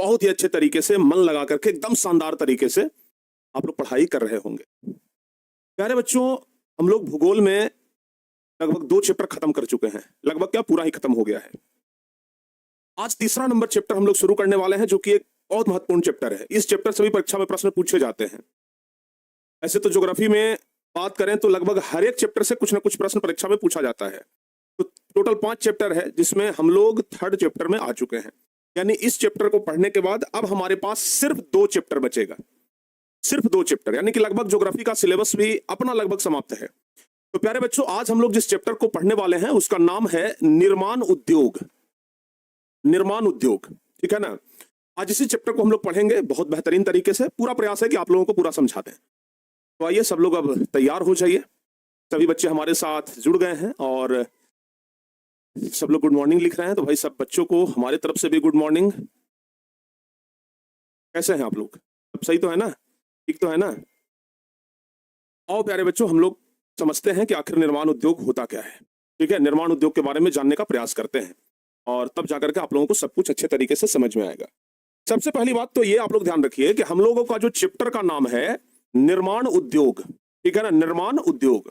बहुत ही अच्छे तरीके से मन लगा करके एकदम शानदार तरीके से आप लोग पढ़ाई कर रहे होंगे। प्यारे बच्चों, हम लोग भूगोल में लगभग 2 चैप्टर खत्म कर चुके हैं, लगभग क्या पूरा ही खत्म हो गया है। आज तीसरा नंबर चैप्टर हम लोग शुरू करने वाले हैं, जो कि एक बहुत महत्वपूर्ण चैप्टर है। इस चैप्टर से भी परीक्षा में प्रश्न पूछे जाते हैं। ऐसे तो ज्योग्राफी में बात करें तो लगभग हर एक चैप्टर से कुछ ना कुछ प्रश्न परीक्षा में पूछा जाता है। तो टोटल 5 चैप्टर है, जिसमें हम लोग 3rd चैप्टर में आ चुके हैं। यानी इस चैप्टर को पढ़ने के बाद अब हमारे पास सिर्फ 2 चैप्टर बचेगा, सिर्फ 2 चैप्टर, यानी कि लगभग ज्योग्राफी का सिलेबस भी अपना लगभग समाप्त है। तो प्यारे बच्चों, आज हम लोग जिस चैप्टर को पढ़ने वाले हैं उसका नाम है निर्माण उद्योग। निर्माण उद्योग, ठीक है ना। आज इसी चैप्टर को हम लोग पढ़ेंगे बहुत बेहतरीन तरीके से। पूरा प्रयास है कि आप लोगों को पूरा समझा दें। तो आइए सब लोग अब तैयार हो जाइए। सभी बच्चे हमारे साथ जुड़ गए हैं और सब लोग गुड मॉर्निंग लिख रहे हैं। तो भाई सब बच्चों को हमारे तरफ से भी गुड मॉर्निंग। कैसे हैं आप लोग? सब सही तो है ना? ठीक तो है ना? आओ प्यारे बच्चों, हम लोग समझते हैं कि आखिर निर्माण उद्योग होता क्या है। ठीक है, निर्माण उद्योग के बारे में जानने का प्रयास करते हैं और तब जाकर के आप लोगों को सब कुछ अच्छे तरीके से समझ में आएगा। सबसे पहली बात तो ये आप लोग ध्यान रखिए कि हम लोगों का जो चैप्टर का नाम है निर्माण उद्योग, ठीक है ना, निर्माण उद्योग।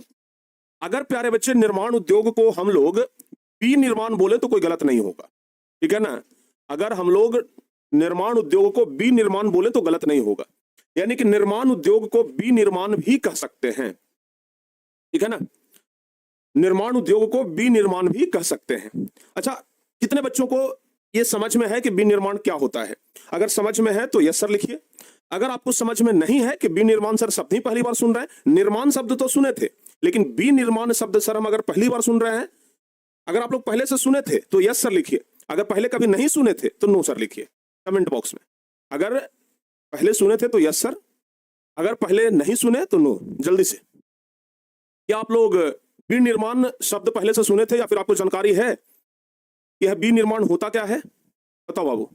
अगर प्यारे बच्चे निर्माण उद्योग को हम लोग विनिर्माण बोले तो कोई गलत नहीं होगा, ठीक है ना। अगर हम लोग निर्माण उद्योग को विनिर्माण बोले तो गलत नहीं होगा, यानी कि निर्माण उद्योग को विनिर्माण भी कह सकते हैं, ठीक है ना। निर्माण उद्योग को विनिर्माण भी कह सकते हैं। अच्छा, कितने बच्चों को यह समझ में है कि विनिर्माण क्या होता है? अगर समझ में है तो यस सर लिखिए। अगर आपको समझ में नहीं है कि विनिर्माण सर शब्द ही पहली बार सुन रहे हैं, निर्माण शब्द तो सुने थे लेकिन विनिर्माण शब्द सर हम अगर पहली बार सुन रहे हैं, अगर आप लोग पहले से सुने थे तो यस सर लिखिए। अगर पहले कभी नहीं सुने थे तो नो सर लिखिए कमेंट बॉक्स में। अगर पहले सुने थे तो यस सर, अगर पहले नहीं सुने तो नो। जल्दी से, क्या आप लोग विनिर्माण शब्द पहले से सुने थे या फिर आपको जानकारी है कि यह विनिर्माण होता क्या है? बताओ बाबू,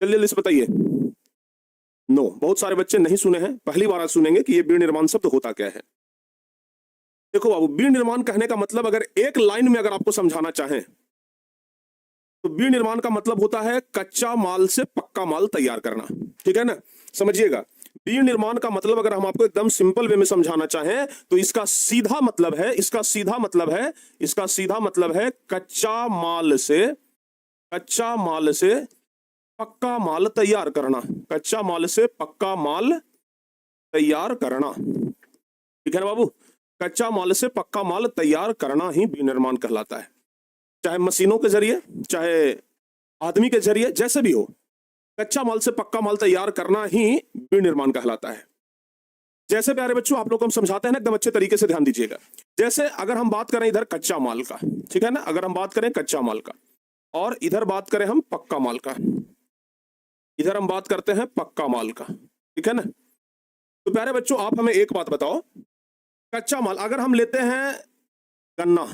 जल्दी जल्दी से बताइए। नो, बहुत सारे बच्चे नहीं सुने हैं, पहली बार आज सुनेंगे कि यह विनिर्माण शब्द होता क्या है। देखो बाबू, विनिर्माण कहने का मतलब अगर एक लाइन में अगर आपको समझाना चाहें तो विनिर्माण का मतलब होता है कच्चा माल से पक्का माल तैयार करना, ठीक है ना। समझिएगा, विनिर्माण का मतलब अगर हम आपको एकदम सिंपल वे में समझाना चाहें तो इसका सीधा मतलब है कच्चा माल से पक्का माल तैयार करना। कच्चा माल से पक्का माल तैयार करना, ठीक है ना बाबू। कच्चा माल से पक्का माल तैयार करना ही विनिर्माण कहलाता है। चाहे मशीनों के जरिए, चाहे आदमी के जरिए, जैसे भी हो, कच्चा माल से पक्का माल तैयार करना ही विनिर्माण कहलाता है। जैसे प्यारे बच्चों आप लोग को हम समझाते हैं ना, एकदम अच्छे तरीके से ध्यान दीजिएगा। जैसे अगर हम बात करें इधर कच्चा माल का, ठीक है ना, अगर हम बात करें कच्चा माल का और इधर बात करें हम पक्का माल का, इधर हम बात करते हैं पक्का माल का, ठीक है ना। तो प्यारे बच्चों आप हमें एक बात बताओ, कच्चा माल अगर हम लेते हैं गन्ना,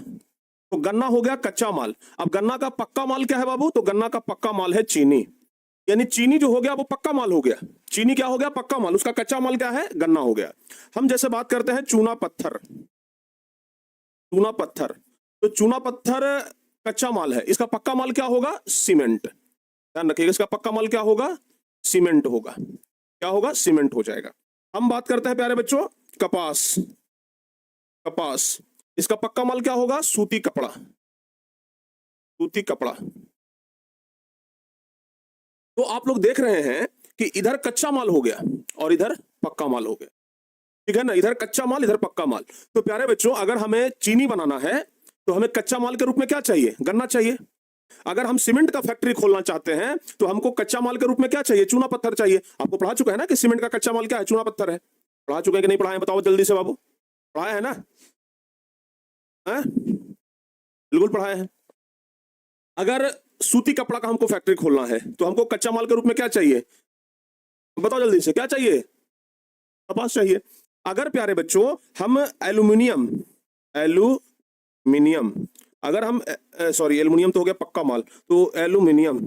तो गन्ना हो गया कच्चा माल। अब गन्ना का पक्का माल क्या है बाबू? तो गन्ना का पक्का माल है चीनी, यानी चीनी जो हो गया वो पक्का माल हो गया। चीनी क्या हो गया? पक्का माल। उसका कच्चा माल क्या है? गन्ना हो गया। हम जैसे बात करते हैं चूना पत्थर, चूना पत्थर, तो चूना पत्थर कच्चा माल है, इसका पक्का माल क्या होगा? सीमेंट। ध्यान रखिएगा, इसका पक्का माल क्या होगा? सीमेंट होगा। क्या होगा? सीमेंट हो जाएगा। हम बात करते हैं प्यारे बच्चों कपास, कपास, इसका पक्का माल क्या होगा? सूती कपड़ा, सूती कपड़ा। तो आप लोग देख रहे हैं कि इधर कच्चा माल हो गया और इधर पक्का माल हो गया, ठीक है ना। इधर कच्चा माल, इधर पक्का माल। तो प्यारे बच्चों अगर हमें चीनी बनाना है तो हमें कच्चा माल के रूप में क्या चाहिए? गन्ना चाहिए। अगर हम सीमेंट का फैक्ट्री खोलना चाहते हैं तो हमको कच्चा माल के रूप में क्या चाहिए? चूना पत्थर चाहिए। आपको पढ़ा चुका है ना कि सीमेंट का कच्चा माल क्या है? चूना पत्थर है। पढ़ा चुके हैं कि नहीं पढ़ाए? बताओ जल्दी से बाबू, पढ़ाया है ना? बिल्कुल पढ़ाया है। अगर सूती कपड़ा का हमको फैक्ट्री खोलना है तो हमको कच्चा माल के रूप में क्या चाहिए? बताओ जल्दी से, क्या चाहिए? कपास चाहिए। अगर प्यारे बच्चों हम एल्यूमिनियम, एल्यूमिनियम, अगर हम सॉरी एल्यूमिनियम तो हो गया पक्का माल, तो एल्यूमिनियम,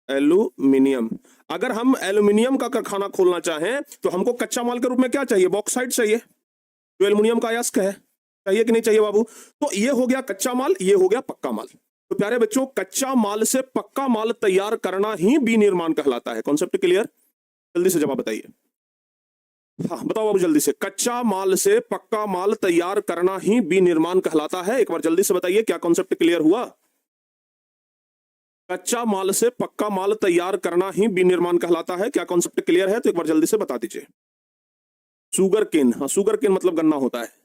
एल्यूमिनियम, अगर हम एल्यूमिनियम का कारखाना खोलना चाहें तो हमको कच्चा माल के रूप में क्या चाहिए? बॉक्साइट चाहिए, जो एल्यूमिनियम का अयस्क है। चाहिए कि नहीं चाहिए बाबू? तो ये हो गया कच्चा माल, ये हो गया पक्का माल। तो प्यारे बच्चों, कच्चा माल से पक्का माल तैयार करना ही विनिर्माण कहलाता है। Concept clear? जल्दी से जवाब बताइए। हाँ बताओ बाबू जल्दी से। कच्चा माल से पक्का माल तैयार करना ही विनिर्माण कहलाता है। एक बार जल्दी से बताइए, क्या कॉन्सेप्ट क्लियर हुआ? कच्चा माल से पक्का माल तैयार करना ही विनिर्माण कहलाता है। क्या कॉन्सेप्ट क्लियर है? तो एक बार जल्दी से बता दीजिए। शुगर केन, हाँ शुगर केन मतलब गन्ना होता है।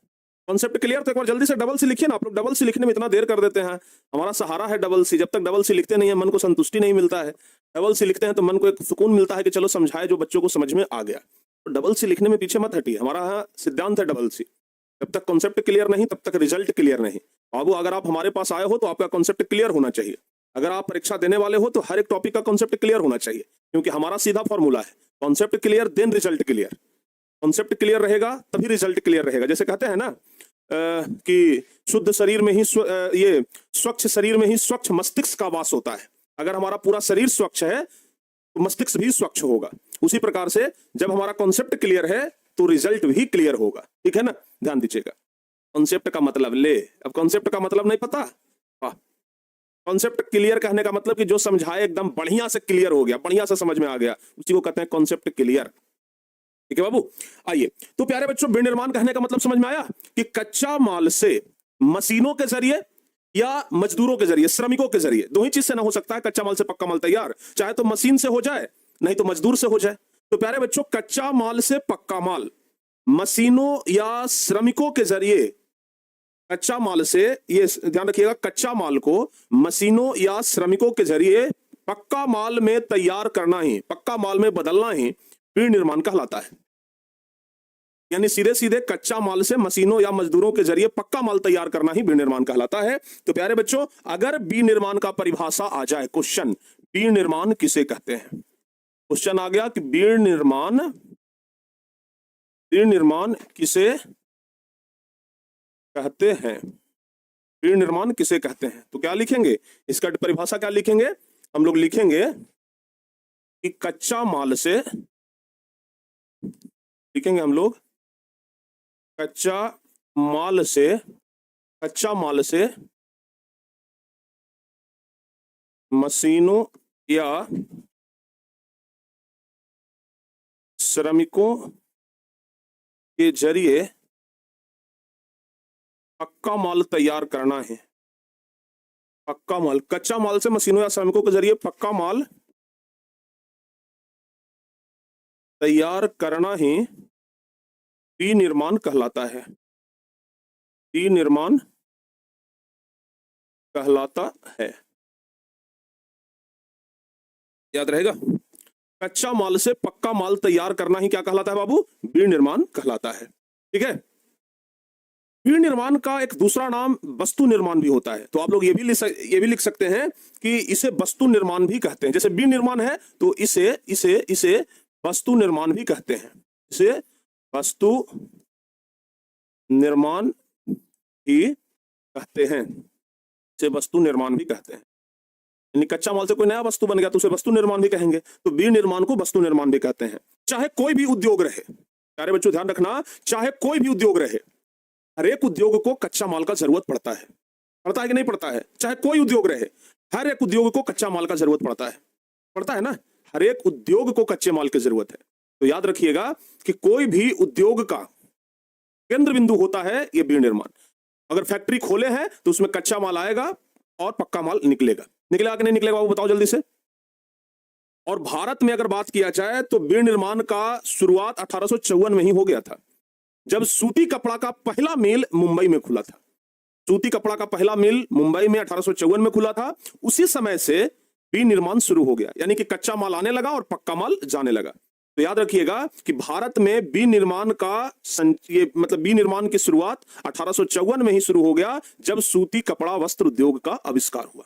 Concept clear? तो एक बार जल्दी से डबल सी लिखिए ना। आप लोग डबल सी लिखने में इतना देर कर देते हैं। हमारा सहारा है डबल सी। जब तक डबल सी लिखते नहीं है मन को संतुष्टि नहीं मिलता है। डबल सी लिखते हैं तो मन को एक सुकून मिलता है कि चलो समझाए जो बच्चों को समझ में आ गया। तो डबल सी लिखने में पीछे मत हटिए, हमारा सिद्धांत है डबल सी। जब तक कॉन्सेप्ट क्लियर नहीं तब तक रिजल्ट क्लियर नहीं। बाबू अगर आप हमारे पास आए हो तो आपका कॉन्सेप्ट क्लियर होना चाहिए। अगर आप परीक्षा देने वाले हो तो हर एक टॉपिक का कॉन्सेप्ट क्लियर होना चाहिए, क्योंकि हमारा सीधा फॉर्मूला है concept clear then result clear. Concept clear रहेगा तभी रिजल्ट क्लियर रहेगा। जैसे कहते हैं ना कि शुद्ध शरीर में ही ये स्वच्छ शरीर में ही स्वच्छ मस्तिष्क का वास होता है। अगर हमारा पूरा शरीर स्वच्छ है तो मस्तिष्क भी स्वच्छ होगा। उसी प्रकार से जब हमारा कॉन्सेप्ट क्लियर है तो रिजल्ट भी क्लियर होगा। ठीक है ना? ध्यान दीजिएगा। कॉन्सेप्ट का मतलब ले, अब कॉन्सेप्ट का मतलब नहीं पता? हाँ, कॉन्सेप्ट क्लियर कहने का मतलब कि जो समझाए एकदम बढ़िया से क्लियर हो गया, बढ़िया से समझ में आ गया, उसी को कहते हैं कॉन्सेप्ट क्लियर। ठीक है बाबू? आइए, तो प्यारे बच्चों, विनिर्माण कहने का मतलब समझ में आया कि कच्चा माल से मशीनों के जरिए या मजदूरों के जरिए, श्रमिकों के जरिए, दो ही चीज से ना हो सकता है कच्चा माल से पक्का माल तैयार। चाहे तो मशीन से हो जाए, नहीं तो मजदूर से हो जाए। तो प्यारे बच्चों, कच्चा माल से पक्का माल मशीनों या श्रमिकों के जरिए, कच्चा माल से, ये ध्यान रखिएगा, कच्चा माल को मशीनों या श्रमिकों के जरिए पक्का माल में तैयार करना ही, पक्का माल में बदलना ही विनिर्माण कहलाता है। यानी सीधे सीधे कच्चा माल से मशीनों या मजदूरों के जरिए पक्का माल तैयार करना ही विनिर्माण कहलाता है। तो प्यारे बच्चों, अगर विनिर्माण का परिभाषा आ जाए, क्वेश्चन, विनिर्माण किसे कहते हैं? क्वेश्चन आ गया कि विनिर्माण किसे कहते हैं? विनिर्माण किसे कहते हैं? तो क्या लिखेंगे इसका परिभाषा? क्या लिखेंगे हम लोग? लिखेंगे कि कच्चा माल से, लिखेंगे हम लोग कच्चा माल से मशीनों या श्रमिकों के जरिए पक्का माल तैयार करना है। पक्का माल, कच्चा माल से मशीनों या श्रमिकों के जरिए पक्का माल तैयार करना ही विनिर्माण कहलाता है। विनिर्माण कहलाता है, याद रहेगा। कच्चा माल से पक्का माल तैयार करना ही क्या कहलाता है बाबू? विनिर्माण कहलाता है। ठीक है? विनिर्माण का एक दूसरा नाम वस्तु निर्माण भी होता है। तो आप लोग ये भी लिख सकते हैं कि इसे वस्तु निर्माण भी कहते हैं। जैसे विनिर्माण है तो इसे वस्तु निर्माण भी कहते हैं। इसे वस्तु निर्माण भी कहते हैं। इसे वस्तु निर्माण भी कहते हैं। यानी कच्चा माल से कोई नया वस्तु बन गया तो उसे वस्तु निर्माण भी कहेंगे। तो विनिर्माण को वस्तु निर्माण भी कहते हैं। चाहे कोई भी उद्योग रहे, प्यारे बच्चों ध्यान रखना, चाहे कोई भी उद्योग रहे, हर एक उद्योग को कच्चा माल का जरूरत पड़ता है। पड़ता है कि नहीं पड़ता है? चाहे कोई उद्योग रहे, हर एक उद्योग को कच्चा माल का जरूरत पड़ता है ना? हर एक उद्योग को कच्चे माल की जरूरत है। तो याद रखिएगा कि कोई भी उद्योग का केंद्र बिंदु होता है ये विनिर्माण। अगर फैक्ट्री खोले हैं तो उसमें कच्चा माल आएगा और पक्का माल निकलेगा कि नहीं निकलेगा बाबू? बताओ जल्दी से। और भारत में अगर बात किया जाए तो विनिर्माण का शुरुआत 1854 में ही हो गया था, जब सूती कपड़ा का पहला मिल मुंबई में खुला था। सूती कपड़ा का पहला मिल मुंबई में 1854 में खुला था। उसी समय से विनिर्माण शुरू हो गया, यानी कि कच्चा माल आने लगा और पक्का माल जाने लगा। तो याद रखिएगा कि भारत में विनिर्माण का विनिर्माण की शुरुआत 1854 में ही शुरू हो गया, जब सूती कपड़ा वस्त्र उद्योग का आविष्कार हुआ।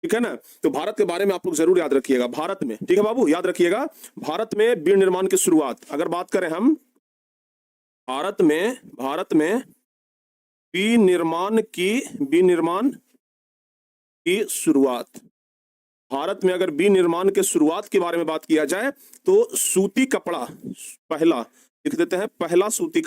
ठीक है ना? तो भारत के बारे में आप लोग जरूर याद रखिएगा। भारत में, ठीक है बाबू, याद रखिएगा, भारत में विनिर्माण की शुरुआत, अगर बात करें हम भारत में विनिर्माण की शुरुआत, भारत में अगर विनिर्माण के शुरुआत के बारे में बात किया जाए तो सूती कपड़ा पहला, लिख देते हैं, पहला सूती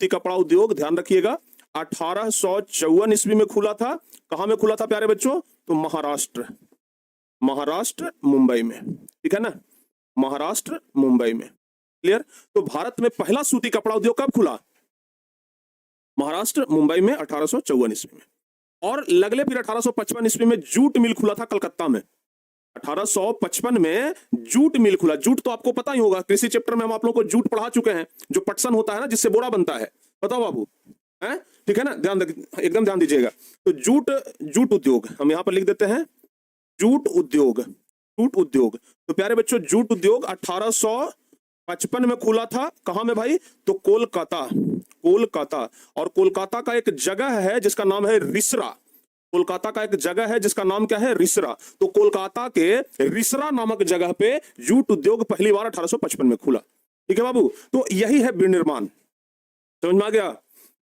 कपड़ा उद्योग, ध्यान रखिएगा 1854 ईस्वी में खुला था। कहां में खुला था प्यारे बच्चों? तो महाराष्ट्र मुंबई में, ठीक है ना, महाराष्ट्र मुंबई में। क्लियर? तो भारत में पहला सूती कपड़ा उद्योग कब खुला? महाराष्ट्र मुंबई में 1854 ईस्वी में। और लगले फिर 1855 ईस्वी में जूट मिल खुला था कलकत्ता में। 1855 में जूट मिल खुला। जूट तो आपको पता ही होगा, कृषि चैप्टर में हम आप लोगों को जूट पढ़ा चुके हैं, जो पटसन होता है ना, जिससे बोरा बनता है। बताओ बाबू, है ठीक है ना, एकदम ध्यान दीजिएगा। तो जूट उद्योग हम यहां पर लिख देते हैं, जूट उद्योग। तो प्यारे बच्चों, जूट उद्योग 1855 में खुला था। कहां में भाई? तो कोलकाता। और कोलकाता का एक जगह है जिसका नाम है रिसरा। कोलकाता का एक जगह है जिसका नाम क्या है? रिसरा। तो कोलकाता के रिसरा नामक जगह पे जूट उद्योग पहली बार 1855 में खुला। ठीक है बाबू? तो यही है बीड़ निर्माण। समझ में आ गया?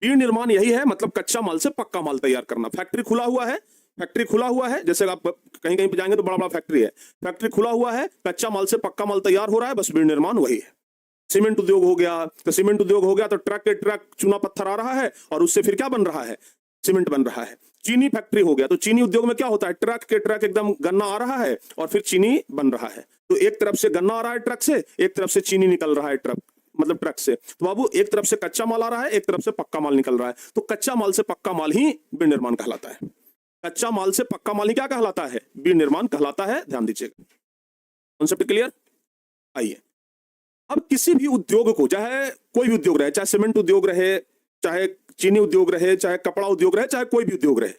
बीड़ निर्माण यही है, मतलब कच्चा माल से पक्का माल तैयार करना। फैक्ट्री खुला हुआ है, जैसे आप कहीं पे जाएंगे तो बड़ा बड़ा फैक्ट्री है, फैक्ट्री खुला हुआ है, कच्चा माल से पक्का माल तैयार हो रहा है, बस बीड़ निर्माण वही है। सीमेंट उद्योग हो गया, तो ट्रक के ट्रक चूना पत्थर आ रहा है और उससे फिर क्या बन रहा है? सीमेंट बन रहा है। चीनी फैक्ट्री हो गया, तो चीनी उद्योग में क्या होता है? ट्रक के ट्रक एकदम गन्ना आ रहा है और फिर चीनी बन रहा है। तो एक तरफ से गन्ना आ रहा है ट्रक से, एक तरफ से चीनी निकल रहा है ट्रक से। तो बाबू, एक तरफ से कच्चा माल आ रहा है, एक तरफ से पक्का माल निकल रहा है। तो कच्चा माल से पक्का माल ही बीड़ निर्माण कहलाता है। कच्चा माल से पक्का माल ही क्या कहलाता है? बीड़ निर्माण कहलाता है। ध्यान दीजिएगा। Concept clear? आइए, अब किसी भी उद्योग को, चाहे कोई भी उद्योग रहे, चाहे सीमेंट उद्योग रहे, चाहे चीनी उद्योग रहे, चाहे कपड़ा उद्योग रहे, चाहे कोई भी उद्योग रहे,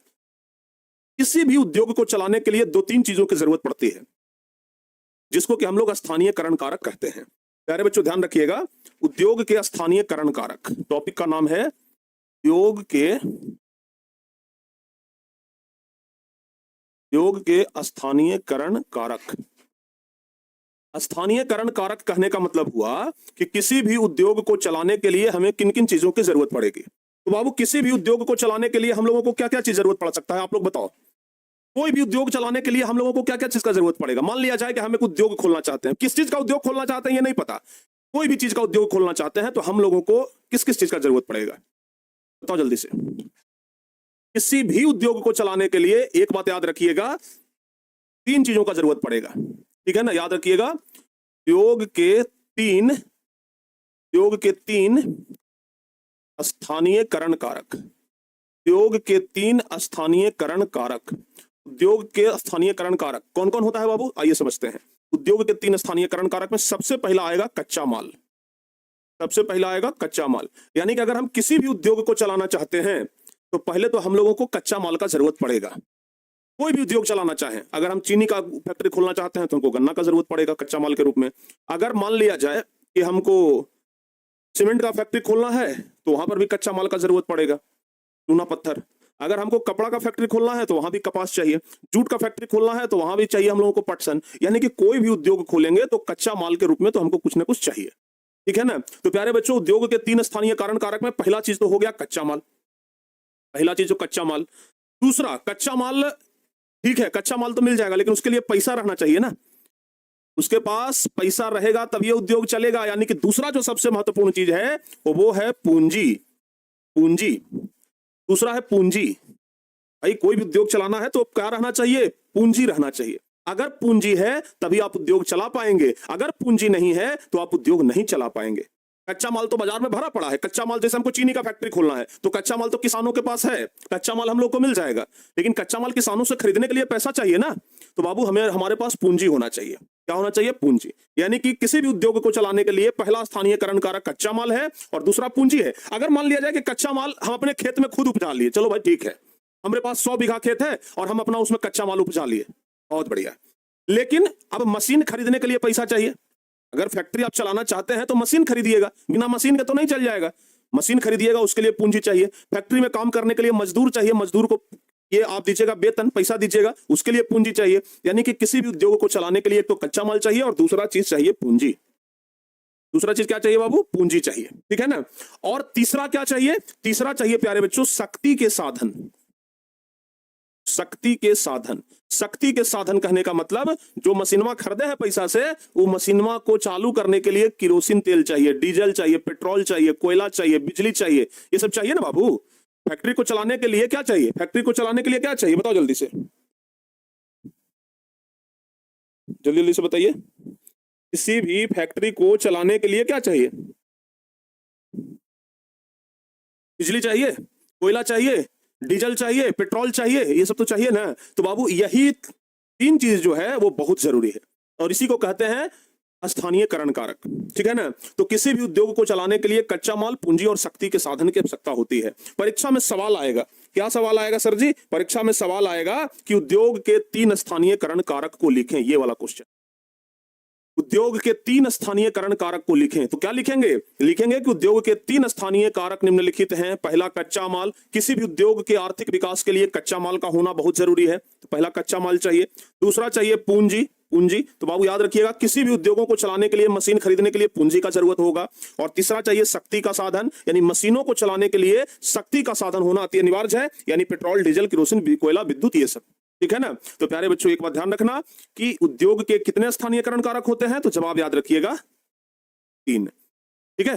किसी भी उद्योग को चलाने के लिए 2-3 चीजों की जरूरत पड़ती है, जिसको कि हम लोग स्थानीयकरण कारक कहते हैं। प्यारे बच्चों ध्यान रखिएगा, उद्योग के स्थानीयकरण कारक, टॉपिक का नाम है उद्योग के स्थानीयकरण कारक। स्थानीयकरण कारक कहने का मतलब हुआ कि किसी भी उद्योग को चलाने के लिए हमें किन किन चीजों की जरूरत पड़ेगी। तो बाबू, किसी भी उद्योग को चलाने के लिए हम लोगों को क्या क्या चीज जरूरत पड़ सकता है? आप लोग बताओ। कोई भी उद्योग चलाने के लिए हम लोगों को क्या क्या चीज का जरूरत पड़ेगा? मान लिया जाए कि हम एक उद्योग खोलना चाहते हैं। किस चीज का उद्योग खोलना चाहते हैं ये नहीं पता, कोई भी चीज का उद्योग खोलना चाहते हैं, तो हम लोगों को किस किस चीज का जरूरत पड़ेगा? बताओ जल्दी से। किसी भी उद्योग को चलाने के लिए एक बात याद रखिएगा, 3 चीजों का जरूरत पड़ेगा। ठीक है ना, याद रखिएगा, उद्योग के तीन स्थानीयकरण कारक। उद्योग के 3 स्थानीयकरण कारक। उद्योग के स्थानीयकरण कारक कौन कौन होता है बाबू? आइए समझते हैं। उद्योग के 3 स्थानीयकरण कारक में सबसे पहला आएगा कच्चा माल। यानी कि अगर हम किसी भी उद्योग को चलाना चाहते हैं तो पहले तो हम लोगों को कच्चा माल का जरूरत पड़ेगा। कोई भी उद्योग चलाना चाहें, अगर हम चीनी का फैक्ट्री खोलना चाहते हैं तो हमको गन्ना का जरूरत पड़ेगा कच्चा माल के रूप में। अगर मान लिया जाए कि हमको सीमेंट का फैक्ट्री खोलना है तो वहां पर भी कच्चा माल का जरूरत पड़ेगा, चूना पत्थर। अगर हमको कपड़ा का फैक्ट्री खोलना है तो वहां भी कपास चाहिए। जूट का फैक्ट्री खोलना है तो वहां भी चाहिए हम लोगों को पटसन। यानी कि कोई भी उद्योग खोलेंगे तो कच्चा माल के रूप में तो हमको कुछ ना कुछ चाहिए। ठीक है ना? तो प्यारे बच्चों, उद्योग के 3 स्थानीय कारण कारक में पहला चीज तो हो गया कच्चा माल। पहला चीज तो कच्चा माल। दूसरा, कच्चा माल ठीक है, कच्चा माल तो मिल जाएगा, लेकिन उसके लिए पैसा रहना चाहिए ना। उसके पास पैसा रहेगा तब ये उद्योग चलेगा। यानी कि दूसरा जो सबसे महत्वपूर्ण चीज है वो है पूंजी। दूसरा है पूंजी। भाई, कोई भी उद्योग चलाना है तो क्या रहना चाहिए? पूंजी रहना चाहिए। अगर पूंजी है तभी आप उद्योग चला पाएंगे, अगर पूंजी नहीं है तो आप उद्योग नहीं चला पाएंगे। कच्चा माल तो बाजार में भरा पड़ा है। कच्चा माल, जैसे हमको चीनी का फैक्ट्री खोलना है तो कच्चा माल तो किसानों के पास है, कच्चा माल हम लोग को मिल जाएगा, लेकिन कच्चा माल किसानों से खरीदने के लिए पैसा चाहिए ना। तो बाबू, हमारे पास पूंजी होना चाहिए। क्या होना चाहिए? पूंजी। यानी कि किसी भी उद्योग को चलाने के लिए पहला स्थानीयकरण कारक कच्चा माल है और दूसरा पूंजी है। अगर मान लिया जाए कि कच्चा माल हम अपने खेत में खुद उपजा लिए, चलो भाई ठीक है, हमारे पास 100 बीघा खेत है और हम अपना उसमें कच्चा माल उपजा लिए, बहुत बढ़िया। लेकिन अब मशीन खरीदने के लिए पैसा चाहिए। अगर फैक्ट्री आप चलाना चाहते हैं तो मशीन खरीदिएगा, बिना मशीन के तो नहीं चल जाएगा। मशीन खरीदिएगा, उसके लिए पूंजी चाहिए। फैक्ट्री में काम करने के लिए मजदूर चाहिए, मजदूर को ये आप दीजिएगा वेतन, पैसा दीजिएगा, उसके लिए पूंजी चाहिए। यानी कि किसी भी उद्योग को चलाने के लिए एक तो कच्चा माल चाहिए और दूसरा चीज चाहिए पूंजी। दूसरा चीज क्या चाहिए बाबू? पूंजी चाहिए। ठीक है ना? और तीसरा क्या चाहिए? तीसरा चाहिए प्यारे बच्चों शक्ति के साधन। शक्ति के साधन कहने का मतलब जो मशीनमा खरीदे हैं पैसा से, वो मशीनमा को चालू करने के लिए किरोसिन तेल चाहिए, डीजल चाहिए, पेट्रोल चाहिए, कोयला चाहिए, बिजली चाहिए, ये सब चाहिए ना बाबू। फैक्ट्री को चलाने के लिए क्या चाहिए? फैक्ट्री को चलाने के लिए क्या चाहिए? बताओ जल्दी से, जल्दी जल्दी से बताइए। किसी भी फैक्ट्री को चलाने के लिए क्या चाहिए? बिजली चाहिए, कोयला चाहिए, डीजल चाहिए, पेट्रोल चाहिए, ये सब तो चाहिए ना। तो बाबू यही तीन चीज जो है वो बहुत जरूरी है और इसी को कहते हैं स्थानीयकरण कारक। ठीक है ना। तो किसी भी उद्योग को चलाने के लिए कच्चा माल, पूंजी और शक्ति के साधन की आवश्यकता होती है। परीक्षा में सवाल आएगा, क्या सवाल आएगा सर जी? परीक्षा में सवाल आएगा कि उद्योग के 3 स्थानीयकरण कारक को लिखें, ये वाला क्वेश्चन। उद्योग के 3 स्थानीयकरण कारक को लिखें, तो क्या लिखेंगे? लिखेंगे कि उद्योग के 3 स्थानीय कारक निम्नलिखित हैं। पहला, कच्चा माल। किसी भी उद्योग के आर्थिक विकास के लिए कच्चा माल का होना बहुत जरूरी है, तो पहला कच्चा माल चाहिए। दूसरा चाहिए पूंजी। पूंजी तो बाबू याद रखिएगा, किसी भी उद्योगों को चलाने के लिए, मशीन खरीदने के लिए पूंजी का जरूरत होगा। और तीसरा चाहिए शक्ति का साधन, यानी मशीनों को चलाने के लिए शक्ति का साधन होना अति अनिवार्य है, यानी पेट्रोल, डीजल, केरोसिन, कोयला, विद्युत, ये सब। ठीक है ना। तो प्यारे बच्चों एक बात ध्यान रखना कि उद्योग के कितने स्थानीयकरण कारक होते हैं, तो जवाब याद रखिएगा 3। ठीक है।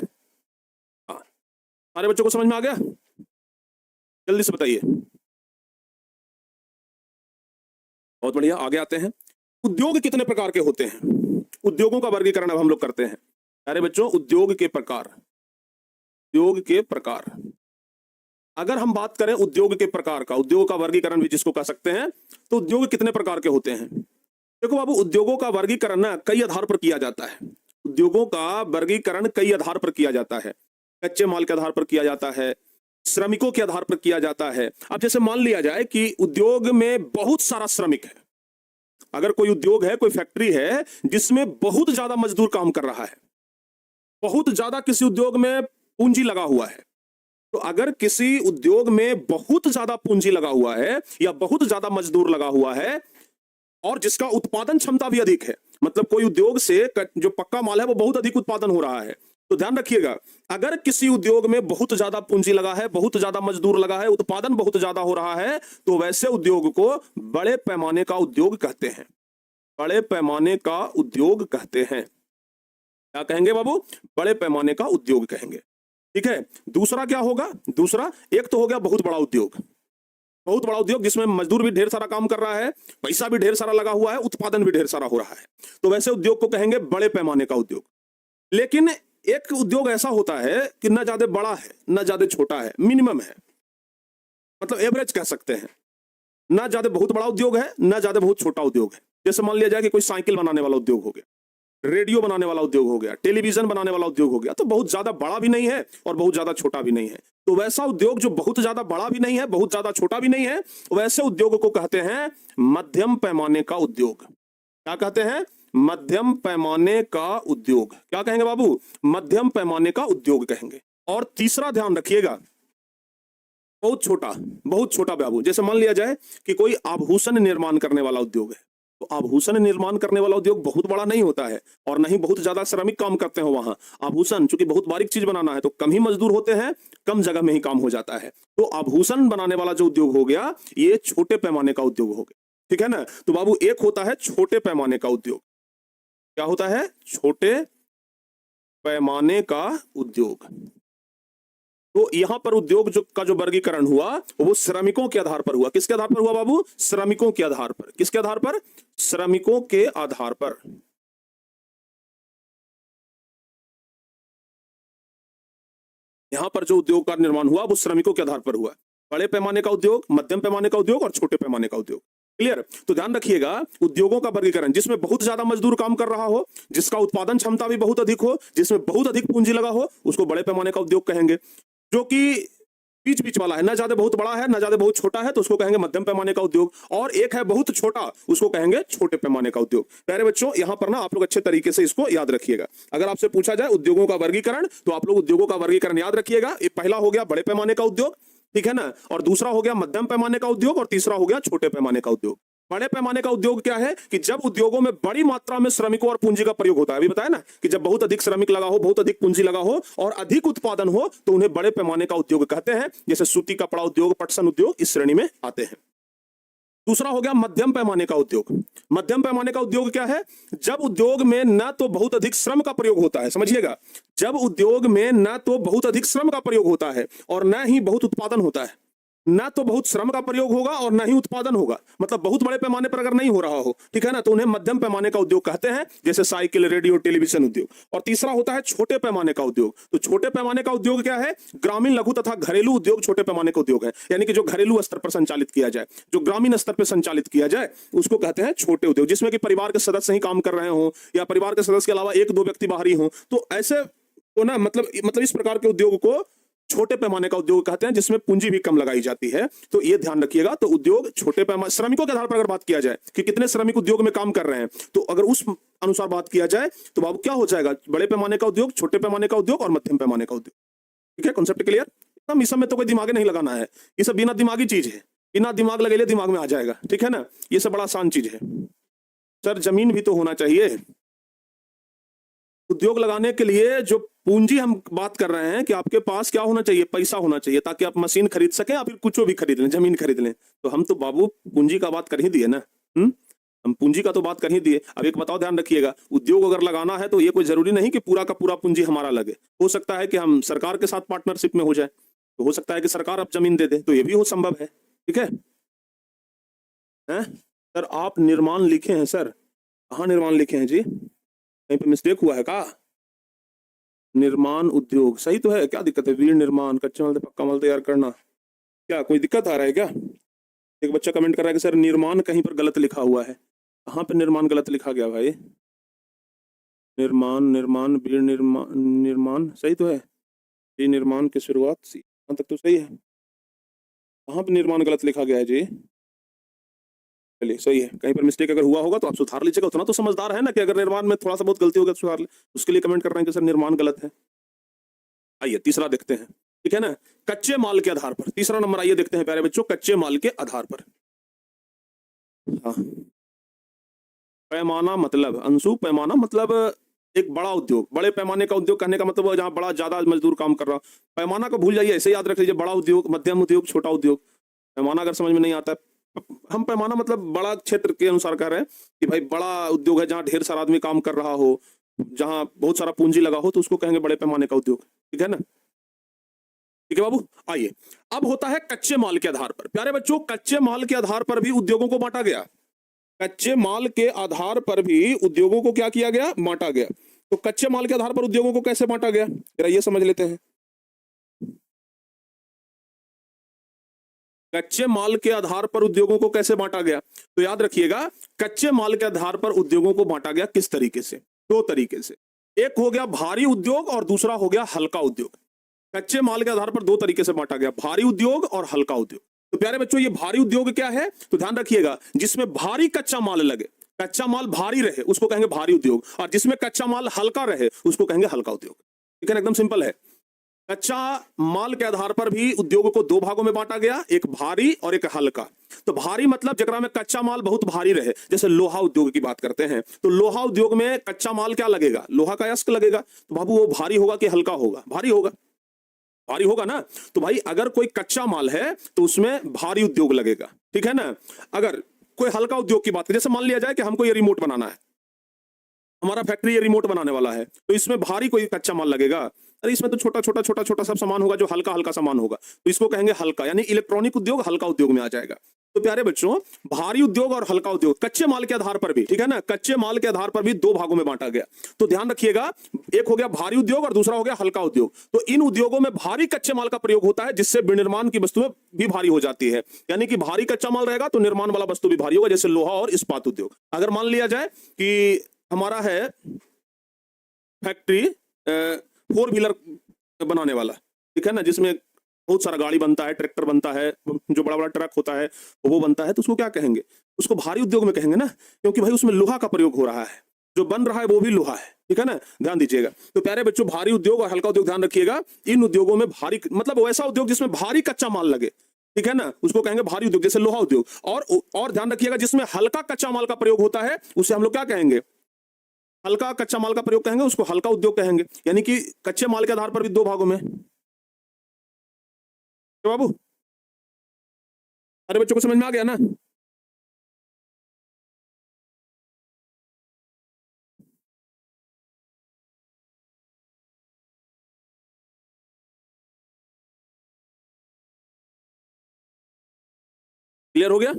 सारे बच्चों को समझ में आ गया? जल्दी से बताइए। बहुत बढ़िया, आगे आते हैं। उद्योग कितने प्रकार के होते हैं? उद्योगों का वर्गीकरण अब हम लोग करते हैं। प्यारे बच्चों, उद्योग के प्रकार, उद्योग के प्रकार। अगर हम बात करें उद्योग के प्रकार का, उद्योग का वर्गीकरण भी जिसको कह सकते हैं, तो उद्योग कितने प्रकार के होते हैं? देखो बाबू, उद्योगों का वर्गीकरण ना कई आधार पर किया जाता है। उद्योगों का वर्गीकरण कई आधार पर किया जाता है। कच्चे माल के आधार पर किया जाता है, श्रमिकों के आधार पर किया जाता है। अब जैसे मान लिया जाए कि उद्योग में बहुत सारा श्रमिक है। अगर कोई उद्योग है, कोई फैक्ट्री है जिसमें बहुत ज्यादा मजदूर काम कर रहा है, बहुत ज्यादा किसी उद्योग में पूंजी लगा हुआ है, तो अगर किसी उद्योग में बहुत ज्यादा पूंजी लगा हुआ है या बहुत ज्यादा मजदूर लगा हुआ है और जिसका उत्पादन क्षमता भी अधिक है, मतलब कोई उद्योग से जो पक्का माल है वो बहुत अधिक उत्पादन हो रहा है, तो ध्यान रखिएगा, अगर किसी उद्योग में बहुत ज्यादा पूंजी लगा है, बहुत ज्यादा मजदूर लगा है, उत्पादन बहुत ज्यादा हो रहा है, तो वैसे उद्योग को बड़े पैमाने का उद्योग कहते हैं। बड़े पैमाने का उद्योग कहते हैं। क्या कहेंगे बाबू? बड़े पैमाने का उद्योग कहेंगे। ठीक है। दूसरा क्या होगा? दूसरा, एक तो हो गया बहुत बड़ा उद्योग। बहुत बड़ा उद्योग जिसमें मजदूर भी ढेर सारा काम कर रहा है, पैसा भी ढेर सारा लगा हुआ है, उत्पादन भी ढेर सारा हो रहा है, तो वैसे उद्योग को कहेंगे बड़े पैमाने का उद्योग। लेकिन एक उद्योग ऐसा होता है कि न ज्यादा बड़ा है न ज्यादा छोटा है, मिनिमम है, मतलब एवरेज कह सकते हैं। न ज्यादा बहुत बड़ा उद्योग है, न ज्यादा बहुत छोटा उद्योग है। जैसे मान लिया जाए कि कोई साइकिल बनाने वाला उद्योग हो गया, रेडियो बनाने वाला उद्योग हो गया, टेलीविजन बनाने वाला उद्योग हो गया, तो बहुत ज्यादा बड़ा भी नहीं है और बहुत ज्यादा छोटा भी नहीं है। तो वैसा उद्योग जो बहुत ज्यादा बड़ा भी नहीं है, बहुत ज्यादा छोटा भी नहीं है, वैसे उद्योग को कहते हैं मध्यम पैमाने का उद्योग। क्या कहते हैं? मध्यम पैमाने का उद्योग। क्या कहेंगे बाबू? मध्यम पैमाने का उद्योग कहेंगे। और तीसरा ध्यान रखिएगा, बहुत छोटा बाबू। जैसे मान लिया जाए कि कोई आभूषण निर्माण करने वाला उद्योग है, तो आभूषण निर्माण करने वाला उद्योग बहुत बड़ा नहीं होता है और नहीं बहुत ज्यादा श्रमिक काम करते हैं वहां। आभूषण चूंकि बहुत बारीक चीज बनाना है तो कम ही मजदूर होते हैं, कम जगह में ही काम हो जाता है। तो आभूषण बनाने वाला जो उद्योग हो गया, ये छोटे पैमाने का उद्योग हो गया। ठीक है ना। तो बाबू एक होता है छोटे पैमाने का उद्योग। क्या होता है? छोटे पैमाने का उद्योग। तो यहां पर उद्योग का जो वर्गीकरण हुआ वो श्रमिकों के आधार पर हुआ। किसके आधार पर हुआ बाबू? श्रमिकों के आधार पर। किसके आधार पर? श्रमिकों के आधार पर। यहां पर जो उद्योग का निर्माण हुआ वो श्रमिकों के आधार पर हुआ। बड़े पैमाने का उद्योग, मध्यम पैमाने का उद्योग और छोटे पैमाने का उद्योग। क्लियर? तो ध्यान रखिएगा, उद्योगों का वर्गीकरण जिसमें बहुत ज्यादा मजदूर काम कर रहा हो, जिसका उत्पादन क्षमता भी बहुत अधिक हो, जिसमें बहुत अधिक पूंजी लगा हो, उसको बड़े पैमाने का उद्योग कहेंगे। जो कि बीच बीच वाला है, ना ज्यादा बहुत बड़ा है ना ज्यादा बहुत छोटा है, तो उसको कहेंगे मध्यम पैमाने का उद्योग। और एक है बहुत छोटा, उसको कहेंगे छोटे पैमाने का उद्योग। प्यारे बच्चों, यहां पर ना आप लोग अच्छे तरीके से इसको याद रखिएगा। अगर आपसे पूछा जाए उद्योगों का वर्गीकरण, तो आप लोग उद्योगों का वर्गीकरण याद रखिएगा। ये पहला हो गया बड़े पैमाने का उद्योग, ठीक है ना, और दूसरा हो गया मध्यम पैमाने का उद्योग और तीसरा हो गया छोटे पैमाने का उद्योग। बड़े पैमाने का उद्योग क्या है कि जब उद्योगों में बड़ी मात्रा में श्रमिकों और पूंजी का प्रयोग होता है। अभी बताया ना कि जब बहुत अधिक श्रमिक लगा हो, बहुत अधिक पूंजी लगा हो और अधिक उत्पादन हो, तो उन्हें बड़े पैमाने का उद्योग कहते हैं। जैसे सूती कपड़ा उद्योग, पटसन उद्योग इस श्रेणी में आते हैं। दूसरा हो गया मध्यम पैमाने का उद्योग। मध्यम पैमाने का उद्योग क्या है? जब उद्योग में न तो बहुत अधिक श्रम का प्रयोग होता है, समझिएगा, जब उद्योग में न तो बहुत अधिक श्रम का प्रयोग होता है और न ही बहुत उत्पादन होता है। ना तो बहुत श्रम का प्रयोग होगा और ना ही उत्पादन होगा, मतलब बहुत बड़े पैमाने पर अगर नहीं हो रहा हो, ठीक है ना, तो उन्हें मध्यम पैमाने का उद्योग कहते हैं, जैसे साइकिल, रेडियो, टेलीविजन उद्योग। और तीसरा होता है छोटे पैमाने का उद्योग। तो छोटे पैमाने का उद्योग क्या है? ग्रामीण, लघु तथा घरेलू उद्योग छोटे पैमाने का उद्योग है, यानी कि जो घरेलू स्तर पर संचालित किया जाए, जो ग्रामीण स्तर पर संचालित किया जाए, उसको कहते हैं छोटे उद्योग, जिसमें कि परिवार के सदस्य ही काम कर रहे हो या परिवार के सदस्य के अलावा एक दो व्यक्ति बाहरी हो। तो ऐसे तो ना मतलब इस प्रकार के उद्योग को छोटे पैमाने का उद्योग कहते हैं, जिसमें पूंजी भी कम लगाई जाती है। तो ये ध्यान रखिएगा। तो उद्योग छोटे पैमाने, श्रमिकों के आधार पर अगर बात किया जाए कि कितने श्रमिक उद्योग में काम कर रहे हैं, तो अगर उस अनुसार बात किया जाए तो बाबू क्या हो जाएगा? बड़े पैमाने का उद्योग, छोटे पैमाने का उद्योग और मध्यम पैमाने का उद्योग। ठीक है, कॉन्सेप्ट क्लियर? एकदम इस समय तो कोई दिमाग नहीं लगाना है, ये सब बिना दिमागी चीज है, बिना दिमाग लगे दिमाग में आ जाएगा। ठीक है ना, ये सब बड़ा आसान चीज है। सर जमीन भी तो होना चाहिए उद्योग लगाने के लिए। जो पूंजी हम बात कर रहे हैं कि आपके पास क्या होना चाहिए? पैसा होना चाहिए, ताकि आप मशीन खरीद सकें या फिर कुछ भी खरीद लें, जमीन खरीद लें। तो हम तो बाबू पूंजी का बात कर ही दिए ना। हम पूंजी का तो बात कर ही दिए। अब एक बताओ, ध्यान रखिएगा, उद्योग अगर लगाना है तो ये कोई जरूरी नहीं कि पूरा का पूरा पूंजी हमारा लगे। हो सकता है कि हम सरकार के साथ पार्टनरशिप में हो जाए, तो हो सकता है कि सरकार अब जमीन दे दे, तो ये भी हो संभव है। ठीक है? सर आप निर्माण लिखे हैं सर, कहाँ निर्माण लिखे हैं जी? कहीं पे मिस्टेक हुआ है का? निर्माण उद्योग सही तो है, क्या दिक्कत है? वीर निर्माण, कच्चे माल से पक्का माल तैयार करना, क्या कोई दिक्कत आ रहा है क्या? एक बच्चा कमेंट कर रहा है कि सर निर्माण कहीं पर गलत लिखा हुआ है। कहाँ पे निर्माण गलत लिखा गया भाई? निर्माण, निर्माण, वीर निर्माण, निर्माण सही तो है। ये निर्माण की शुरुआत सी, यहाँ तक तो सही है। कहाँ पे निर्माण गलत लिखा गया है जी? चलिए सही है, कहीं पर मिस्टेक अगर हुआ होगा तो आप सुधार लीजिएगा। उतना तो समझदार है ना कि अगर निर्माण में थोड़ा सा बहुत गलती होगा तो सुधार ले। उसके लिए कमेंट कर रहे हैं कि सर निर्माण गलत है। आइए तीसरा देखते हैं, ठीक है ना, कच्चे माल के आधार पर। तीसरा नंबर आइए देखते हैं प्यारे बच्चों, कच्चे माल के आधार पर। हाँ, पैमाना मतलब अंशु, पैमाना मतलब एक बड़ा उद्योग, बड़े पैमाने का उद्योग कहने का मतलब जहाँ बड़ा ज्यादा मजदूर काम कर रहा। पैमाना को भूल जाइए, ऐसे याद रख लीजिए, बड़ा उद्योग, मध्यम उद्योग, छोटा उद्योग। पैमाना अगर समझ में नहीं आता है, हम पैमाना मतलब बड़ा क्षेत्र के अनुसार कह रहे हैं कि भाई बड़ा उद्योग है जहाँ ढेर सारा आदमी काम कर रहा हो, जहाँ बहुत सारा पूंजी लगा हो, तो उसको कहेंगे बड़े पैमाने का उद्योग। ठीक है ना? ठीक है बाबू, आइए अब होता है कच्चे माल के आधार पर। प्यारे बच्चों, कच्चे माल के आधार पर भी उद्योगों को बांटा गया। कच्चे माल के आधार पर भी उद्योगों को क्या किया गया? बांटा गया। तो कच्चे माल के आधार पर उद्योगों को कैसे बांटा गया, जरा ये समझ लेते हैं। कच्चे माल के आधार पर उद्योगों को कैसे बांटा गया? तो याद रखिएगा, कच्चे माल के आधार पर उद्योगों को बांटा गया किस तरीके से? दो तरीके से। एक हो गया भारी उद्योग और दूसरा हो गया हल्का उद्योग। कच्चे माल के आधार पर दो तरीके से बांटा गया, भारी उद्योग और हल्का उद्योग। तो प्यारे बच्चों, ये भारी उद्योग क्या है? तो ध्यान रखिएगा, जिसमें भारी कच्चा माल लगे, कच्चा माल भारी रहे, उसको कहेंगे भारी उद्योग। और जिसमें कच्चा माल हल्का रहे, उसको कहेंगे हल्का उद्योग। ठीक है, एकदम सिंपल है। कच्चा माल के आधार पर भी उद्योग को दो भागों में बांटा गया, एक भारी और एक हल्का। तो भारी मतलब जकरा में कच्चा माल बहुत भारी रहे, जैसे लोहा उद्योग की बात करते हैं, तो लोहा उद्योग में कच्चा माल क्या लगेगा? लोहा का अयस्क लगेगा। तो बाबू वो भारी होगा कि हल्का होगा? भारी होगा, भारी होगा ना। तो भाई अगर कोई कच्चा माल है तो उसमें भारी उद्योग लगेगा। ठीक है ना? अगर कोई हल्का उद्योग की बात करें, जैसे मान लिया जाए कि हमको ये रिमोट बनाना है, हमारा फैक्ट्री ये रिमोट बनाने वाला है, तो इसमें भारी कोई कच्चा माल लगेगा? अरे इसमें तो छोटा छोटा छोटा छोटा सब सामान होगा, जो हल्का हल्का सामान होगा, तो इसको कहेंगे हल्का, यानी इलेक्ट्रॉनिक उद्योग हल्का उद्योग में आ जाएगा। तो प्यारे बच्चों, भारी उद्योग और हल्का उद्योग कच्चे माल के आधार पर भी, ठीक है ना, कच्चे माल के आधार पर भी दो भागों में बांटा गया। तो ध्यान रखिएगा, एक हो गया भारी उद्योग और दूसरा हो गया हल्का उद्योग। तो इन उद्योगों में भारी कच्चे माल का प्रयोग होता है, जिससे विनिर्माण की वस्तुएं भी भारी हो जाती है। यानी कि भारी कच्चा माल रहेगा तो निर्माण वाला वस्तु भी भारी होगा, जैसे लोहा और इस्पात उद्योग। अगर मान लिया जाए कि हमारा है फैक्ट्री फोर व्हीलर बनाने वाला, ठीक है ना, जिसमें बहुत सारा गाड़ी बनता है, ट्रैक्टर बनता है, जो बड़ा बड़ा ट्रक होता है वो बनता है, तो उसको क्या कहेंगे? उसको भारी उद्योग में कहेंगे ना, क्योंकि भाई उसमें लोहा का प्रयोग हो रहा है, जो बन रहा है वो भी लोहा है। ठीक है ना, ध्यान दीजिएगा। तो प्यारे बच्चों, भारी उद्योग और हल्का उद्योग ध्यान रखिएगा, इन उद्योगों में भारी मतलब वैसा उद्योग जिसमें भारी कच्चा माल लगे, ठीक है ना, उसको कहेंगे भारी उद्योग, जैसे लोहा उद्योग। और ध्यान रखिएगा, जिसमें हल्का कच्चा माल का प्रयोग होता है उसे हम लोग क्या कहेंगे? हल्का कच्चा माल का प्रयोग कहेंगे, उसको हल्का उद्योग कहेंगे। यानी कि कच्चे माल के आधार पर भी दो भागों में। तो बाबू, अरे बच्चों को समझ में आ गया ना? क्लियर हो गया?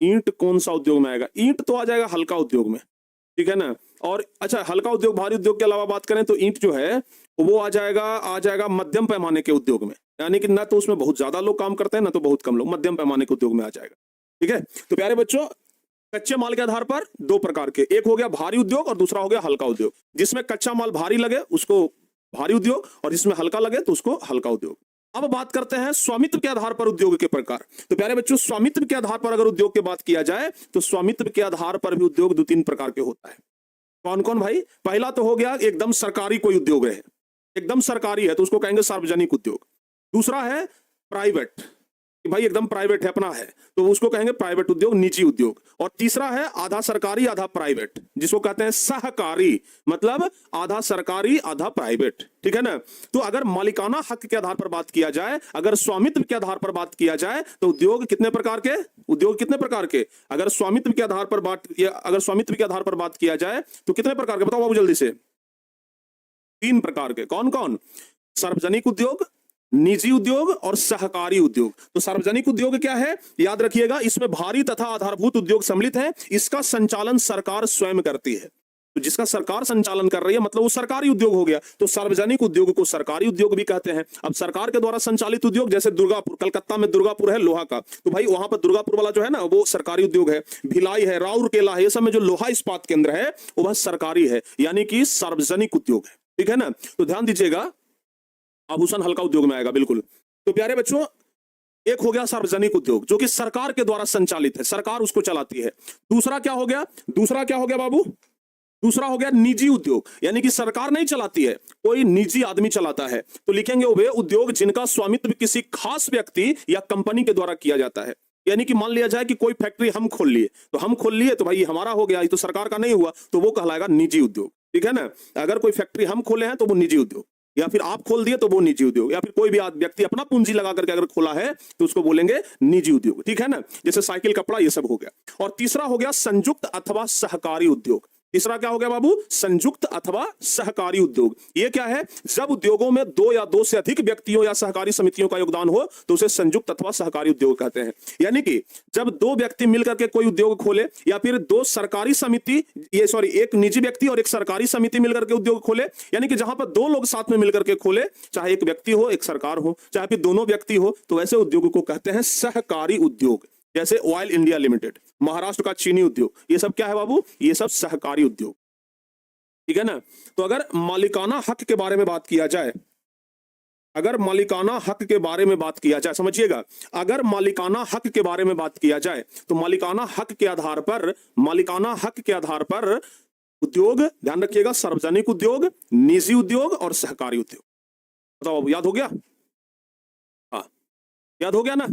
ईंट कौन सा उद्योग में आएगा? ईंट तो आ जाएगा हल्का उद्योग में, ठीक है ना। और अच्छा, हल्का उद्योग भारी उद्योग के अलावा बात करें तो ईंट जो है वो आ जाएगा मध्यम पैमाने के उद्योग में, यानी कि ना तो उसमें बहुत ज्यादा लोग काम करते हैं ना तो बहुत कम लोग, मध्यम पैमाने के उद्योग में आ जाएगा। ठीक है, तो प्यारे बच्चों, कच्चे माल के आधार पर दो प्रकार के, एक हो गया भारी उद्योग और दूसरा हो गया हल्का उद्योग। जिसमें कच्चा माल भारी लगे उसको भारी उद्योग, और जिसमें हल्का लगे तो उसको हल्का उद्योग। अब बात करते हैं स्वामित्व के आधार पर उद्योग के प्रकार। तो प्यारे बच्चों, स्वामित्व के आधार पर अगर उद्योग की बात किया जाए तो स्वामित्व के आधार पर भी उद्योग दो तीन प्रकार के होता है। कौन कौन भाई? पहला तो हो गया एकदम सरकारी कोई उद्योग है, एकदम सरकारी है तो उसको कहेंगे सार्वजनिक उद्योग। दूसरा है प्राइवेट, कि भाई एकदम प्राइवेट है, अपना है, तो उसको कहेंगे प्राइवेट उद्योग, निजी उद्योग। और तीसरा है आधा सरकारी आधा प्राइवेट, जिसको कहते हैं सहकारी, मतलब आधा सरकारी आधा प्राइवेट। ठीक है ना। तो अगर मालिकाना हक के आधार पर बात किया जाए, अगर स्वामित्व के आधार पर बात किया जाए तो उद्योग कितने प्रकार के? उद्योग कितने प्रकार के? अगर स्वामित्व के आधार पर बात किया जाए तो कितने प्रकार के बताओ बाबू जल्दी से? तीन प्रकार के। कौन कौन? सार्वजनिक उद्योग, निजी उद्योग और सहकारी उद्योग। तो सार्वजनिक उद्योग क्या है? याद रखिएगा, इसमें भारी तथा आधारभूत उद्योग सम्मिलित हैं। इसका संचालन सरकार स्वयं करती है। तो जिसका सरकार संचालन कर रही है मतलब वो सरकारी उद्योग हो गया। तो सार्वजनिक उद्योग को सरकारी उद्योग भी कहते हैं। अब सरकार के द्वारा संचालित उद्योग, जैसे दुर्गापुर, कलकत्ता में दुर्गापुर है लोहा का, तो भाई वहां पर दुर्गापुर वाला जो है ना वो सरकारी उद्योग है। भिलाई है, राउरकेला है, ये सब में जो लोहा इस्पात केंद्र है वो बस सरकारी है, यानी कि सार्वजनिक उद्योग है। ठीक है ना। तो ध्यान दीजिएगा, आभूषण हल्का उद्योग में आएगा, बिल्कुल। तो प्यारे बच्चों, एक हो गया सार्वजनिक उद्योग जो कि सरकार के द्वारा संचालित है, सरकार उसको चलाती है। दूसरा क्या हो गया? दूसरा क्या हो गया बाबू? दूसरा हो गया निजी उद्योग, यानी कि सरकार नहीं चलाती है, कोई निजी आदमी चलाता है। तो लिखेंगे वे उद्योग जिनका स्वामित्व किसी खास व्यक्ति या कंपनी के द्वारा किया जाता है। यानी कि मान लिया जाए कि कोई फैक्ट्री हम खोल लिए, तो भाई हमारा हो गया, ये तो सरकार का नहीं हुआ, तो वो कहलाएगा निजी उद्योग। ठीक है ना। अगर कोई फैक्ट्री हम खोले हैं तो वो निजी उद्योग, या फिर आप खोल दिए तो वो निजी उद्योग, या फिर कोई भी व्यक्ति अपना पूंजी लगा करके अगर खोला है तो उसको बोलेंगे निजी उद्योग। ठीक है ना। जैसे साइकिल, कपड़ा, ये सब हो गया। और तीसरा हो गया संयुक्त अथवा सहकारी उद्योग। तीसरा क्या हो गया बाबू? संयुक्त अथवा सहकारी उद्योग। ये क्या है? जब उद्योगों में दो या दो से अधिक व्यक्तियों या सहकारी समितियों का योगदान हो तो उसे संयुक्त अथवा सहकारी उद्योग कहते हैं। यानी कि जब दो व्यक्ति मिलकर के कोई उद्योग खोले, या फिर दो सरकारी समिति, एक निजी व्यक्ति और एक सरकारी समिति मिलकर के उद्योग खोले, यानी कि जहां पर दो लोग साथ में मिलकर के खोले, चाहे एक व्यक्ति हो, एक सरकार हो, चाहे फिर दोनों व्यक्ति हो, तो ऐसे उद्योग को कहते हैं सहकारी उद्योग। जैसे ऑयल इंडिया लिमिटेड, महाराष्ट्र का चीनी उद्योग, ये सब क्या है बाबू? ये सब सहकारी उद्योग। ठीक है ना। तो अगर मालिकाना हक के बारे में बात किया जाए, अगर मालिकाना हक के बारे में बात किया जाए, समझिएगा, अगर मालिकाना हक के बारे में बात किया जाए तो मालिकाना हक के आधार पर उद्योग, ध्यान रखिएगा, सार्वजनिक उद्योग, निजी उद्योग और सहकारी उद्योग। बताओ, याद हो गया? हाँ, याद हो गया ना?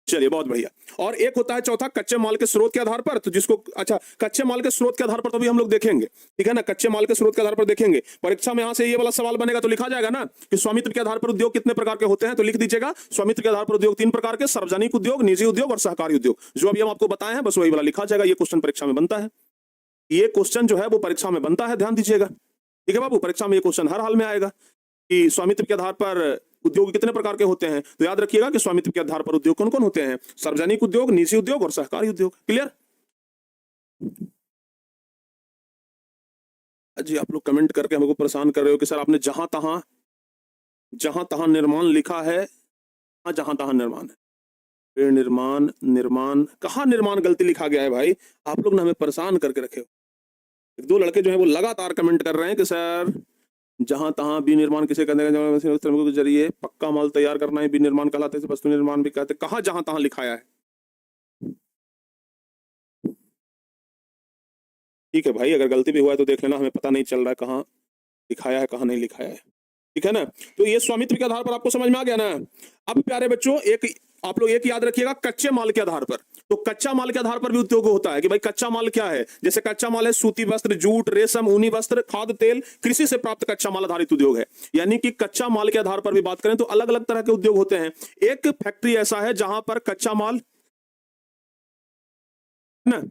चलिए, बहुत बढ़िया। और एक होता है चौथा, कच्चे माल के स्रोत के आधार पर, तो जिसको, अच्छा, कच्चे माल के स्रोत के आधार पर तो भी हम लोग देखेंगे। ठीक है ना। कच्चे माल के स्रोत के आधार पर देखेंगे। परीक्षा में यहां से ये वाला सवाल बनेगा तो लिखा जाएगा ना कि स्वामित्व के आधार पर उद्योग कितने प्रकार के होते हैं, तो लिख दीजिएगा स्वामित्व के आधार पर उद्योग तीन प्रकार के, सार्वजनिक उद्योग, निजी उद्योग और सहकारी उद्योग। जो अभी हम आपको बताए हैं बस वही वाला लिखा जाएगा। ये क्वेश्चन परीक्षा में बनता है, ये क्वेश्चन जो है वो परीक्षा में बनता है, ध्यान दीजिएगा। ठीक है बाबू, परीक्षा में ये क्वेश्चन हर हाल में आएगा कि स्वामित्व के आधार पर उद्योग कितने प्रकार के होते हैं। तो याद रखिएगा कि स्वामित्व के आधार पर उद्योग कौन कौन होते हैं? सार्वजनिक उद्योग, निजी उद्योग और सहकारी उद्योग। क्लियर? जी, आप लोग कमेंट करके हमको परेशान कर रहे हो कि सर आपने जहां तहां निर्माण लिखा है, जहां तहां निर्माण है, फिर निर्माण कहाँ निर्माण गलती लिखा गया है भाई? आप लोग ने हमें परेशान करके रखे हो। एक दो लड़के जो है वो लगातार कमेंट कर रहे हैं कि सर जहां तहां विनिर्माण किसे कहते हैं, श्रमिकों के जरिए पक्का माल तैयार करना है विनिर्माण कहलाते हैं, वस्तु निर्माण भी कहते हैं। कहाँ जहां तहां लिखाया है? ठीक है भाई, अगर गलती भी हुआ है तो देख लेना, हमें पता नहीं चल रहा है कहाँ लिखाया है कहाँ नहीं लिखाया है। ठीक है ना। तो ये स्वामित्व के आधार पर आपको समझ में आ गया ना। अब प्यारे बच्चों, आप लोग एक याद रखिएगा, कच्चे माल के आधार पर, तो कच्चा माल के आधार पर भी उद्योग होता है कि भाई कच्चा माल क्या है। जैसे कच्चा माल है सूती वस्त्र, जूट, रेशम, ऊनी वस्त्र, खाद्य तेल, कृषि से प्राप्त कच्चा माल आधारित उद्योग है। यानी कि कच्चा माल के आधार पर भी बात करें तो अलग अलग तरह के उद्योग होते हैं। एक फैक्ट्री ऐसा है जहां पर कच्चा माल, ना,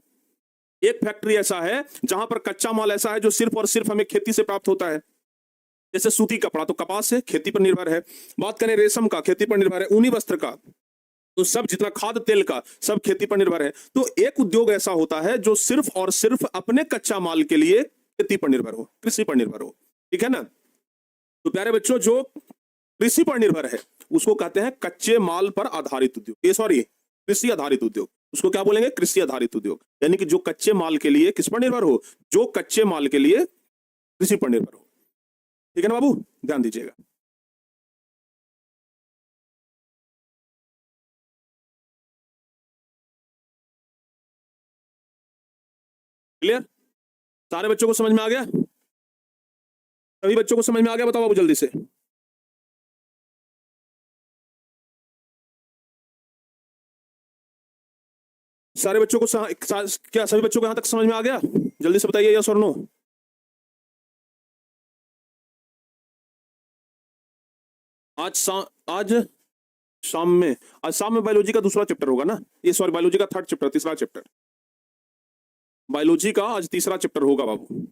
एक फैक्ट्री ऐसा है जहां पर कच्चा माल ऐसा है जो सिर्फ और सिर्फ हमें खेती से प्राप्त होता है। जैसे सूती कपड़ा तो कपास है, खेती पर निर्भर है। बात करें रेशम का, खेती पर निर्भर है। ऊनी वस्त्र का तो सब, जितना खाद्य तेल का, सब खेती पर निर्भर है। तो एक उद्योग ऐसा होता है जो सिर्फ और सिर्फ अपने कच्चा माल के लिए खेती पर निर्भर हो, कृषि पर निर्भर हो, ठीक है ना। तो प्यारे बच्चों, जो कृषि पर निर्भर है उसको कहते हैं कच्चे माल पर आधारित उद्योग, ये सॉरी कृषि आधारित उद्योग, उसको क्या बोलेंगे, कृषि आधारित उद्योग। यानी कि जो कच्चे माल के लिए किस पर निर्भर हो, जो कच्चे माल के लिए कृषि पर निर्भर हो, ठीक है ना बाबू, ध्यान दीजिएगा। क्लियर, सारे बच्चों को समझ में आ गया, सभी बच्चों को समझ में आ गया, बताओ बाबू जल्दी से। सारे बच्चों को क्या सभी बच्चों को यहां तक समझ में आ गया, जल्दी से बताइए यस और नो। आज शाम में, आज शाम में बायोलॉजी का दूसरा चैप्टर होगा ना, ये सॉरी बायोलॉजी का थर्ड चैप्टर, तीसरा चैप्टर, बायोलॉजी का आज तीसरा चैप्टर होगा बाबू।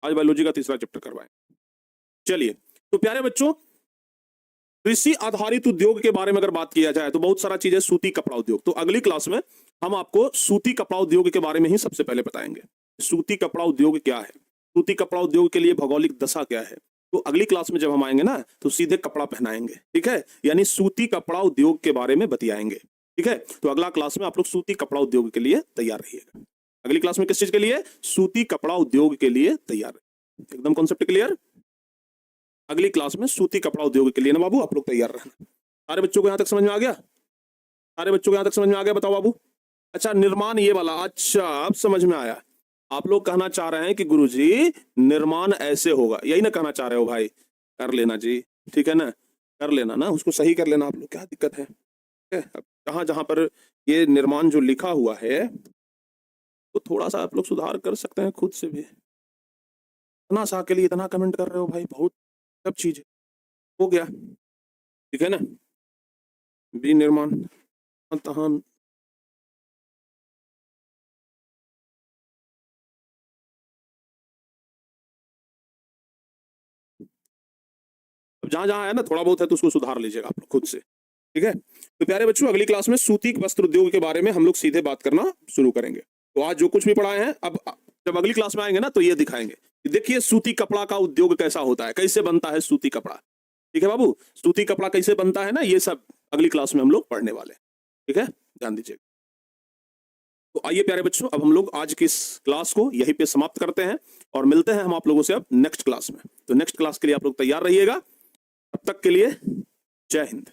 आज बायोलॉजी का तीसरा चैप्टर करवाएं। चलिए, तो प्यारे बच्चों, कृषि आधारित उद्योग के बारे में अगर बात किया जाए तो बहुत सारा चीज है। सूती कपड़ा उद्योग, तो अगली क्लास में हम आपको सूती कपड़ा उद्योग के बारे में ही सबसे पहले बताएंगे। सूती कपड़ा उद्योग क्या है, सूती कपड़ा उद्योग के लिए भौगोलिक दशा क्या है, तो अगली क्लास में जब हम आएंगे ना तो सीधे कपड़ा पहनाएंगे, ठीक है, यानी सूती कपड़ा उद्योग के बारे में बतियाएंगे, ठीक है। तो अगला क्लास में आप लोग सूती कपड़ा उद्योग के लिए तैयार रहिएगा। अगली क्लास में किस चीज के लिए, सूती कपड़ा उद्योग के लिए तैयार, एकदम कॉन्सेप्ट क्लियर। अगली क्लास में सूती कपड़ा उद्योग के लिए ना बाबू आप लोग तैयार रहना। सारे बच्चों को यहां तक समझ में आ गया, सारे बच्चों को यहां तक समझ में आ गया, बताओ बाबू। अच्छा, निर्माण ये वाला, अच्छा अब समझ में आया। आप लोग कहना चाह रहे हैं कि गुरुजी निर्माण ऐसे होगा, यही ना कहना चाह रहे हो भाई, कर लेना जी, ठीक है ना, कर लेना ना, उसको सही कर लेना आप लोग, क्या दिक्कत है। अब कहाँ जहां पर ये निर्माण जो लिखा हुआ है तो थोड़ा सा आप लोग सुधार कर सकते हैं खुद से भी। इतना सा के लिए इतना कमेंट कर रहे हो भाई, बहुत सब चीज हो गया, ठीक है ना। विनिर्माण तहन, अब जहां जहां है ना थोड़ा बहुत है तो उसको सुधार लीजिएगा आप लोग खुद से, ठीक है। तो प्यारे बच्चों, अगली क्लास में सूती वस्त्र उद्योग के बारे में हम लोग सीधे बात करना शुरू करेंगे। तो आज जो कुछ भी पढ़ाए हैं, अब जब अगली क्लास में आएंगे ना तो ये दिखाएंगे कि देखिए सूती कपड़ा का उद्योग कैसा होता है, कैसे बनता है सूती कपड़ा, ठीक है बाबू, सूती कपड़ा कैसे बनता है ना, ये सब अगली क्लास में हम लोग पढ़ने वाले हैं, ठीक है, ध्यान दीजिएगा। तो आइए प्यारे बच्चों, अब हम लोग आज की इस क्लास को यहीं पे समाप्त करते हैं और मिलते हैं हम आप लोगों से अब नेक्स्ट क्लास में। तो नेक्स्ट क्लास के लिए आप लोग तैयार रहिएगा, तब तक के लिए जय हिंद।